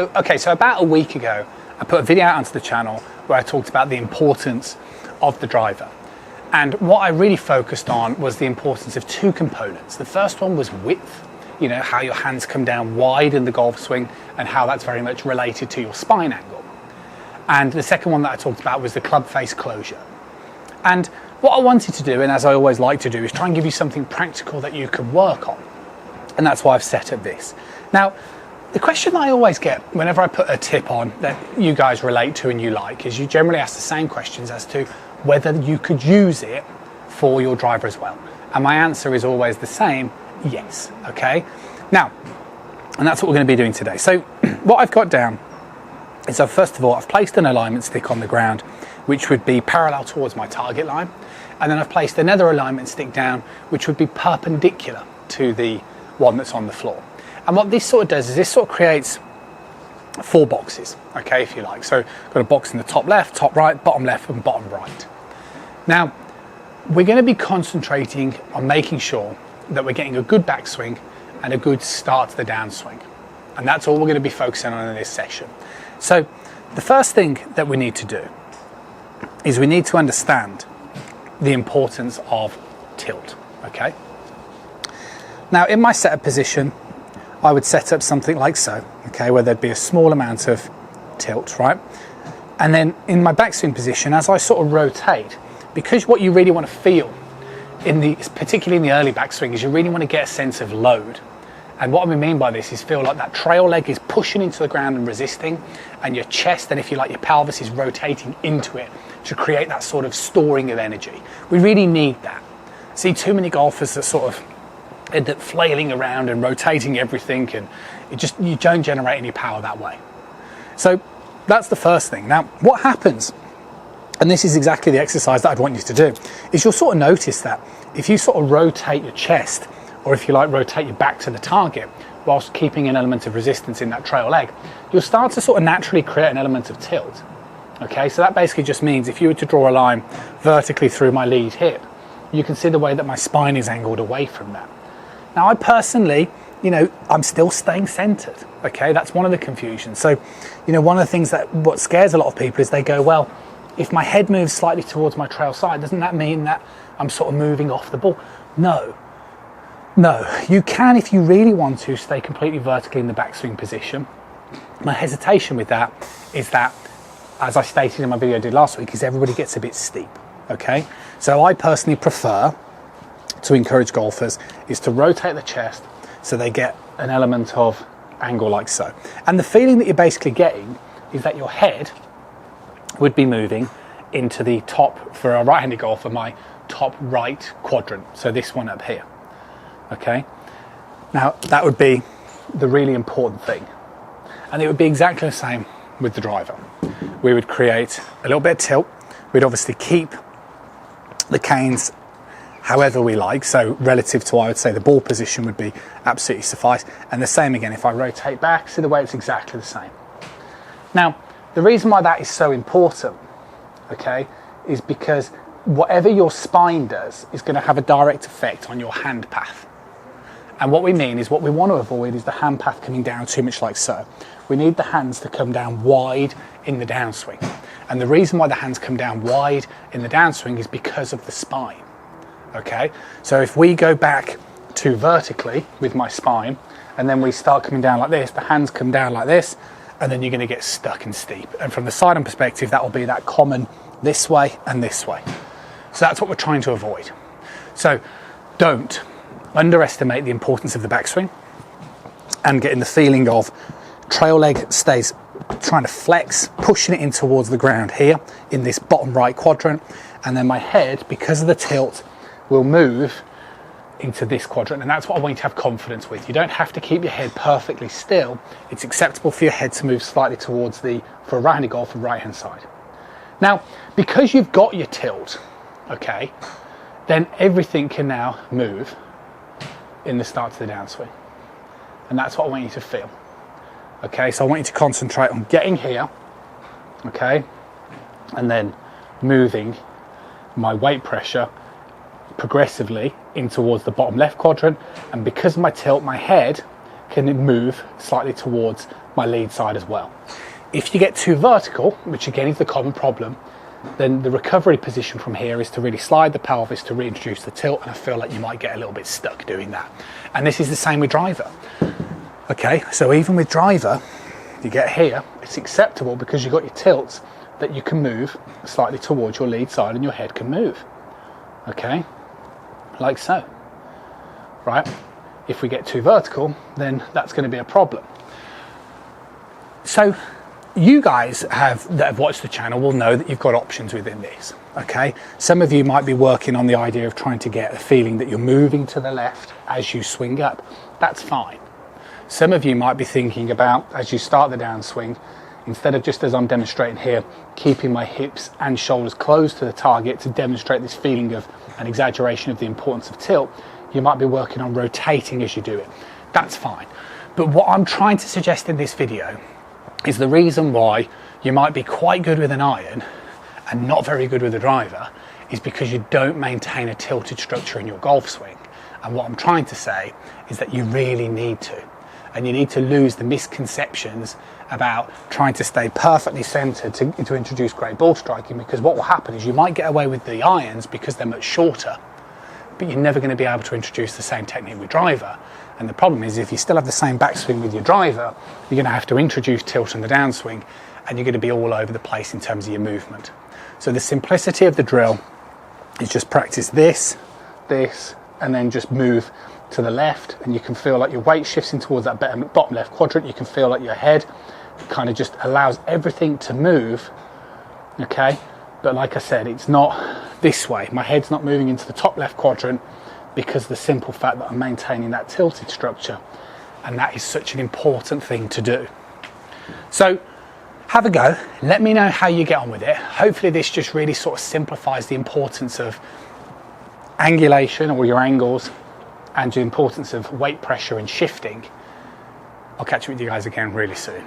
Okay, so about a week ago, I put a video out onto the channel where I talked about the importance of the driver. And what I really focused on was the importance of two components. The first one was width, you know, how your hands come down wide in the golf swing and how that's very much related to your spine angle. And the second one that I talked about was the club face closure. And what I wanted to do, and as I always like to do, is try and give you something practical that you can work on. And that's why I've set up this. Now, the question that I always get whenever I put a tip on that you guys relate to and you like is you generally ask the same questions as to whether you could use it for your driver as well. And my answer is always the same, yes, okay? Now, and that's what we're going to be doing today. So what I've got down is, so first of all, I've placed an alignment stick on the ground, which would be parallel towards my target line. And then I've placed another alignment stick down, which would be perpendicular to the one that's on the floor. And what this sort of does is this sort of creates four boxes, okay, if you like. So got a box in the top left, top right, bottom left, and bottom right. Now, we're going to be concentrating on making sure that we're getting a good backswing and a good start to the downswing. And that's all we're going to be focusing on in this session. So the first thing that we need to do is we need to understand the importance of tilt, okay? Now, in my setup position, I would set up something like so, okay, where there'd be a small amount of tilt, right? And then in my backswing position, as I sort of rotate, because what you really want to feel, particularly in the early backswing, is you really want to get a sense of load. And what I mean by this is feel like that trail leg is pushing into the ground and resisting, and your chest, and if you like, your pelvis is rotating into it to create that sort of storing of energy. We really need that. See too many golfers that sort of end up flailing around and rotating everything, and you don't generate any power that way. So that's the first thing. Now, what happens, and this is exactly the exercise that I'd want you to do, is you'll sort of notice that if you sort of rotate your chest, or if you like, rotate your back to the target, whilst keeping an element of resistance in that trail leg, you'll start to sort of naturally create an element of tilt. Okay, so that basically just means if you were to draw a line vertically through my lead hip, you can see the way that my spine is angled away from that. Now, I personally, you know, I'm still staying centered, okay? That's one of the confusions. So, you know, one of the things what scares a lot of people is they go, well, if my head moves slightly towards my trail side, doesn't that mean that I'm sort of moving off the ball? No, you can, if you really want to, stay completely vertically in the backswing position. My hesitation with that is that, as I stated in my video I did last week, is everybody gets a bit steep, okay? So I personally prefer to encourage golfers is to rotate the chest so they get an element of angle like so. And the feeling that you're basically getting is that your head would be moving into the top, for a right-handed golfer, my top right quadrant. So this one up here, okay? Now, that would be the really important thing. And it would be exactly the same with the driver. We would create a little bit of tilt. We'd obviously keep the canes however we like, so relative to, I would say, the ball position would be absolutely suffice. And the same again, if I rotate back, see the way it's exactly the same. Now, the reason why that is so important, okay, is because whatever your spine does is going to have a direct effect on your hand path. And what we mean is, what we want to avoid is the hand path coming down too much like so. We need the hands to come down wide in the downswing. And the reason why the hands come down wide in the downswing is because of the spine. Okay, so if we go back too vertically with my spine and then we start coming down like this, the hands come down like this, and then you're going to get stuck and steep. And from the side-on perspective, that will be that common this way and this way. So that's what we're trying to avoid. So don't underestimate the importance of the backswing and getting the feeling of trail leg stays trying to flex, pushing it in towards the ground here in this bottom right quadrant, and then my head, because of the tilt, will move into this quadrant. And that's what I want you to have confidence with. You don't have to keep your head perfectly still. It's acceptable for your head to move slightly towards for a right-handed golfer, right-hand side. Now, because you've got your tilt, okay, then everything can now move in the start to the downswing. And that's what I want you to feel. Okay, so I want you to concentrate on getting here, okay, and then moving my weight pressure progressively in towards the bottom left quadrant. And because of my tilt, my head can move slightly towards my lead side as well. If you get too vertical, which again is the common problem, then the recovery position from here is to really slide the pelvis to reintroduce the tilt, and I feel like you might get a little bit stuck doing that. And this is the same with driver. Okay, so even with driver, you get here, it's acceptable because you've got your tilts that you can move slightly towards your lead side and your head can move. Okay, like so, right? If we get too vertical, then that's going to be a problem. So you guys that have watched the channel will know that you've got options within this. Okay, some of you might be working on the idea of trying to get a feeling that you're moving to the left as you swing up. That's fine. Some of you might be thinking about, as you start the downswing, instead of just as I'm demonstrating here, keeping my hips and shoulders close to the target to demonstrate this feeling of an exaggeration of the importance of tilt, you might be working on rotating as you do it. That's fine. But what I'm trying to suggest in this video is the reason why you might be quite good with an iron and not very good with a driver is because you don't maintain a tilted structure in your golf swing. And what I'm trying to say is that you really need to. And you need to lose the misconceptions about trying to stay perfectly centered to introduce great ball striking, because what will happen is you might get away with the irons because they're much shorter, but you're never going to be able to introduce the same technique with driver. And the problem is, if you still have the same backswing with your driver, you're going to have to introduce tilt in the downswing, and you're going to be all over the place in terms of your movement. So the simplicity of the drill is just practice this, and then just move to the left, and you can feel like your weight shifts in towards that bottom left quadrant. You can feel like your head kind of just allows everything to move. Okay, but like I said, it's not this way. My head's not moving into the top left quadrant because of the simple fact that I'm maintaining that tilted structure, and that is such an important thing to do. So have a go, let me know how you get on with it. Hopefully this just really sort of simplifies the importance of angulation, or your angles, and the importance of weight pressure and shifting. I'll catch up with you guys again really soon.